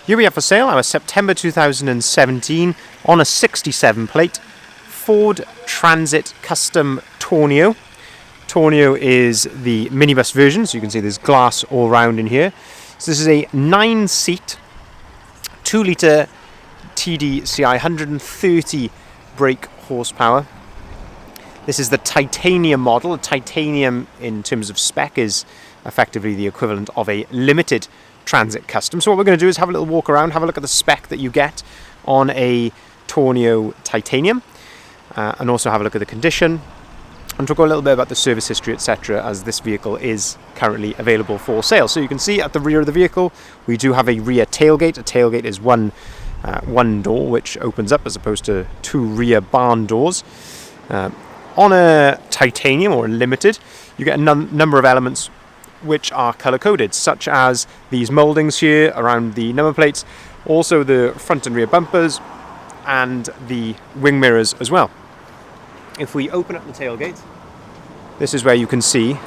Here we have for sale our September 2017 on a 67 plate Ford Transit Custom Tourneo. Tourneo is the minibus version, so you can see there's glass all round in here. So this is a 9-seat, 2-litre TDCI, 130 brake horsepower. This is the titanium model. Titanium in terms of spec is effectively the equivalent of a limited Transit Custom. So what we're going to do is have a little walk around, have a look at the spec that you get on a Tourneo Titanium, and also have a look at the condition, and talk a little bit about the service history, etc., as this vehicle is currently available for sale. So you can see at the rear of the vehicle we do have a rear tailgate. A tailgate is one door which opens up as opposed to two rear barn doors. On a Titanium or a Limited, you get a number of elements which are colour-coded, such as these mouldings here around the number plates, also the front and rear bumpers, and the wing mirrors as well. If we open up the tailgate, this is where you can see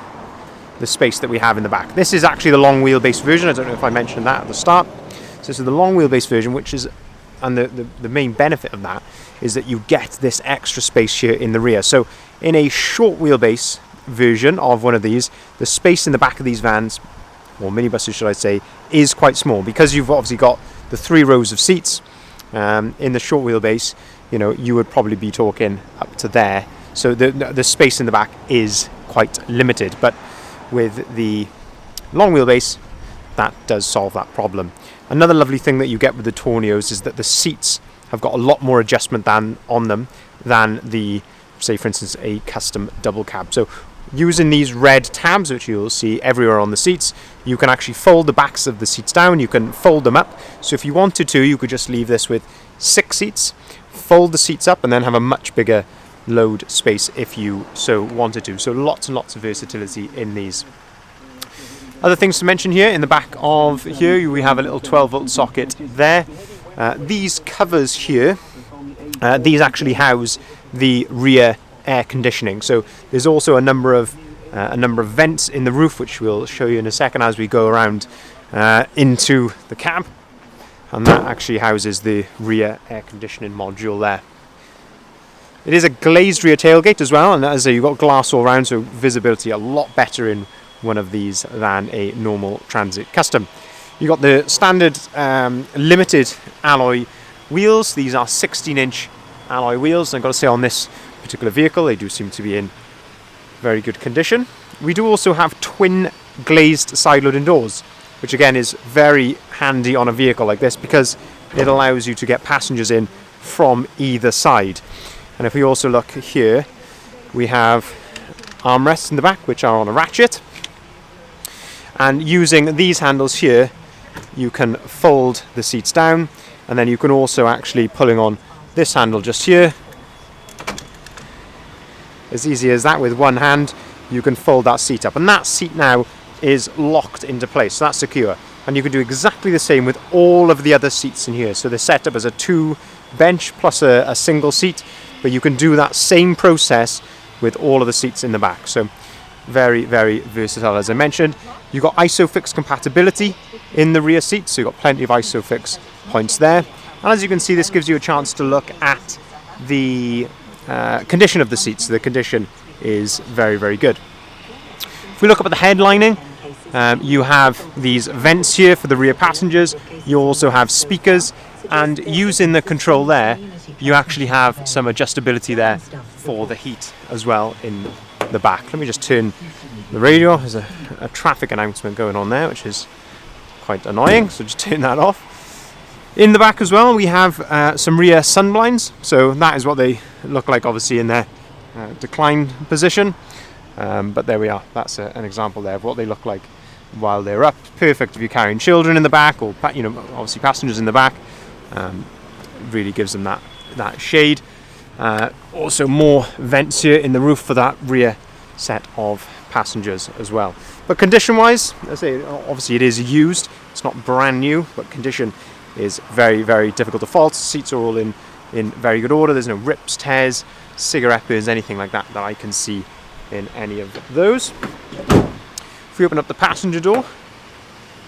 the space that we have in the back. This is actually the long wheelbase version. I don't know if I mentioned that at the start. So this is the long wheelbase version, which is, and the main benefit of that is that you get this extra space here in the rear. So in a short wheelbase version of one of these, the space in the back of these vans, or minibuses should I say, is quite small, because you've obviously got the 3 rows of seats. In the short wheelbase, you know, you would probably be talking up to there, so the space in the back is quite limited. But with the long wheelbase, that does solve that problem. Another lovely thing that you get with the Tourneos is that the seats have got a lot more adjustment on them than the, say for instance, a custom double cab. So using these red tabs, which you'll see everywhere on the seats, you can actually fold the backs of the seats down, you can fold them up. So if you wanted to, you could just leave this with 6 seats, fold the seats up, and then have a much bigger load space if you so wanted to. So lots and lots of versatility in these. Other things to mention here, in the back of here we have a little 12-volt socket there. These covers here, these actually house the rear air conditioning. So there's also a number of vents in the roof, which we'll show you in a second as we go around into the cab, and that actually houses the rear air conditioning module there. It is a glazed rear tailgate as well, and as I say, you've got glass all around, so visibility a lot better in one of these than a normal Transit Custom. You've got the standard limited alloy wheels. These are 16-inch alloy wheels, and I've got to say, on this particular vehicle they do seem to be in very good condition. We do also have twin glazed side loading doors, which again is very handy on a vehicle like this, because it allows you to get passengers in from either side. And if we also look here, we have armrests in the back which are on a ratchet, and using these handles here you can fold the seats down, and then you can also actually, pulling on this handle just here, as easy as that, with one hand you can fold that seat up, and that seat now is locked into place, so that's secure. And you can do exactly the same with all of the other seats in here. So they're set up as a 2 bench plus a single seat, but you can do that same process with all of the seats in the back. So very, very versatile. As I mentioned, you've got ISOFIX compatibility in the rear seats, so you've got plenty of ISOFIX points there. And as you can see, this gives you a chance to look at the condition of the seats. The condition is very, very good. If we look up at the headlining, you have these vents here for the rear passengers. You also have speakers, and using the control there, you actually have some adjustability there for the heat as well in the back. Let me just turn the radio. There's a traffic announcement going on there, which is quite annoying, so just turn that off. In the back as well, we have some rear sun blinds, so that is what they look like obviously in their decline position, but there we are. That's an example there of what they look like while they're up. Perfect if you're carrying children in the back, or obviously passengers in the back. Really gives them that shade. Also more vents here in the roof for that rear set of passengers as well. But condition wise, I say, obviously it is used, it's not brand new, but condition is very, very difficult to fault. Seats are all in very good order. There's no rips, tears, cigarette burns, anything like that I can see in any of those. If we open up the passenger door,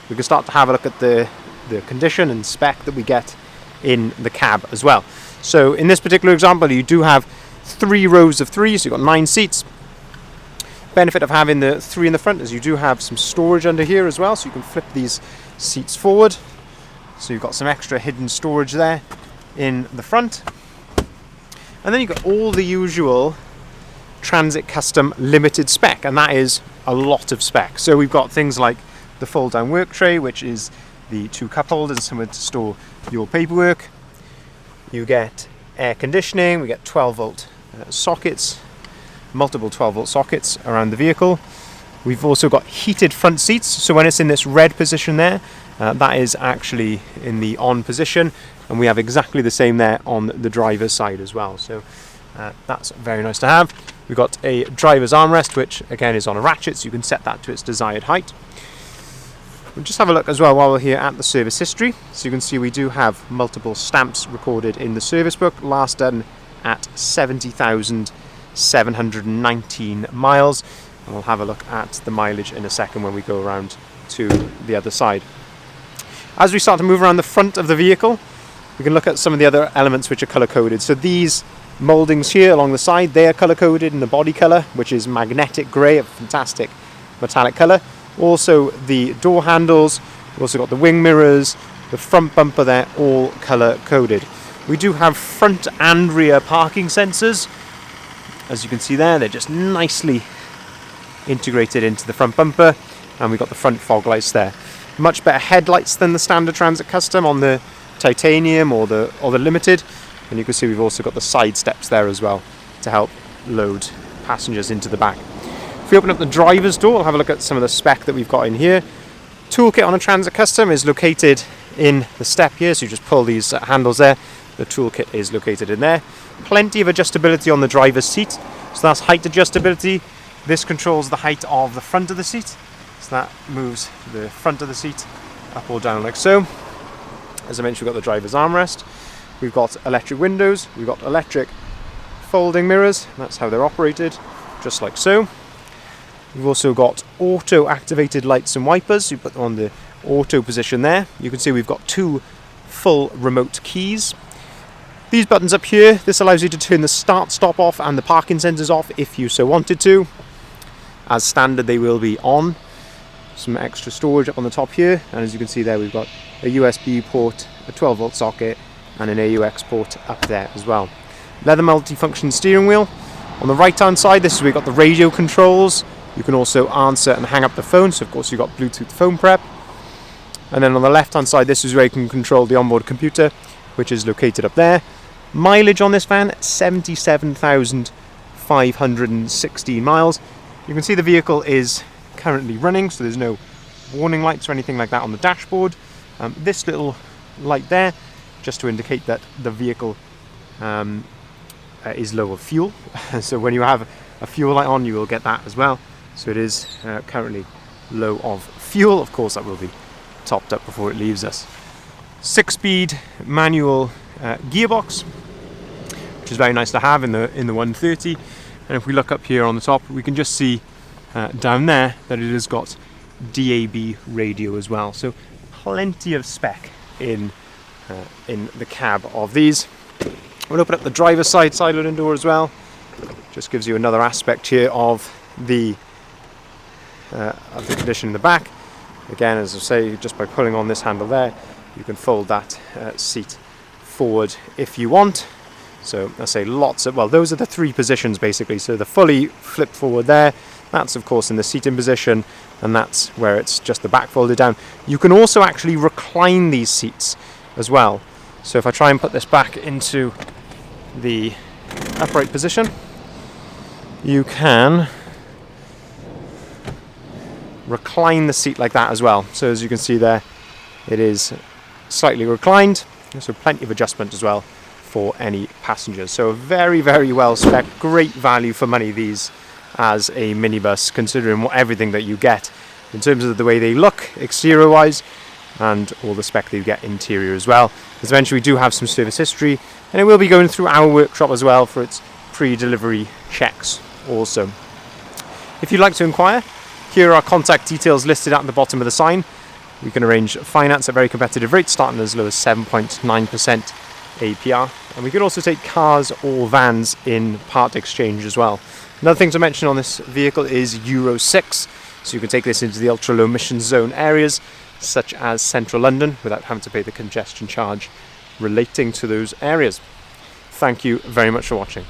we can start to have a look at the the condition and spec that we get in the cab as well. So in this particular example, you do have 3 rows of 3, so you've got 9 seats. Benefit of having the 3 in the front is you do have some storage under here as well, so you can flip these seats forward. So you've got some extra hidden storage there in the front. And then you've got all the usual Transit Custom limited spec, and that is a lot of spec. So we've got things like the fold down work tray, which is the 2 cup holders, somewhere to store your paperwork. You get air conditioning, we get 12 volt sockets, multiple 12 volt sockets around the vehicle. We've also got heated front seats, so when it's in this red position there, that is actually in the on position, and we have exactly the same there on the driver's side as well. So that's very nice to have. We've got a driver's armrest, which again is on a ratchet, so you can set that to its desired height. We'll just have a look as well while we're here at the service history. So you can see we do have multiple stamps recorded in the service book, last done at 70,719 miles. And we'll have a look at the mileage in a second when we go around to the other side. As we start to move around the front of the vehicle, we can look at some of the other elements which are color coded. So these mouldings here along the side, they are color coded in the body color, which is magnetic grey, a fantastic metallic color. Also the door handles, we've also got the wing mirrors, the front bumper there, all color coded. We do have front and rear parking sensors. As you can see there, they're just nicely integrated into the front bumper, and we've got the front fog lights there. Much better headlights than the standard Transit Custom on the titanium or the limited, and you can see we've also got the side steps there as well to help load passengers into the back. If we open up the driver's door, we'll have a look at some of the spec that we've got in here. Toolkit on a Transit Custom is located in the step here, so you just pull these handles there. The toolkit is located in there. Plenty of adjustability on the driver's seat, so that's height adjustability. This controls the height of the front of the seat, so that moves the front of the seat up or down like so. As I mentioned, we've got the driver's armrest, we've got electric windows, we've got electric folding mirrors, that's how they're operated, just like so. We've also got auto activated lights and wipers, you put them on the auto position there. You can see we've got 2 full remote keys. These buttons up here, this allows you to turn the start stop off and the parking sensors off if you so wanted to. As standard they will be on. Some extra storage up on the top here, and as you can see there we've got a USB port, a 12 volt socket and an AUX port up there as well. Leather multifunction steering wheel. On the right hand side, this is where we've got the radio controls. You can also answer and hang up the phone, so of course you've got Bluetooth phone prep. And then on the left hand side, this is where you can control the onboard computer, which is located up there. Mileage on this van, 77,516 miles. You can see the vehicle is currently running, so there's no warning lights or anything like that on the dashboard. This little light there, just to indicate that the vehicle is low of fuel. So when you have a fuel light on, you will get that as well. So it is currently low of fuel. Of course, that will be topped up before it leaves us. 6-speed manual gearbox, which is very nice to have in the 130. And if we look up here on the top, we can just see down there that it has got DAB radio as well. So plenty of spec in the cab of these. We'll open up the driver's side loading door as well. Just gives you another aspect here of the condition in the back. Again, as I say, just by pulling on this handle there, you can fold that seat forward if you want. So I say lots of, well, those are the 3 positions basically. So the fully flip forward there, that's of course in the seating position, and that's where it's just the back folded down. You can also actually recline these seats as well. So if I try and put this back into the upright position, you can recline the seat like that as well. So as you can see there, it is slightly reclined, so plenty of adjustment as well for any passengers. So very, very well spec, great value for money these as a minibus, considering everything that you get in terms of the way they look exterior wise and all the spec that you get interior as well. As mentioned, we do have some service history, and it will be going through our workshop as well for its pre-delivery checks also. If you'd like to inquire, here are contact details listed at the bottom of the sign. We can arrange finance at very competitive rates, starting as low as 7.9% APR. And we can also take cars or vans in part exchange as well. Another thing to mention on this vehicle is Euro 6. So you can take this into the ultra low emission zone areas, such as central London, without having to pay the congestion charge relating to those areas. Thank you very much for watching.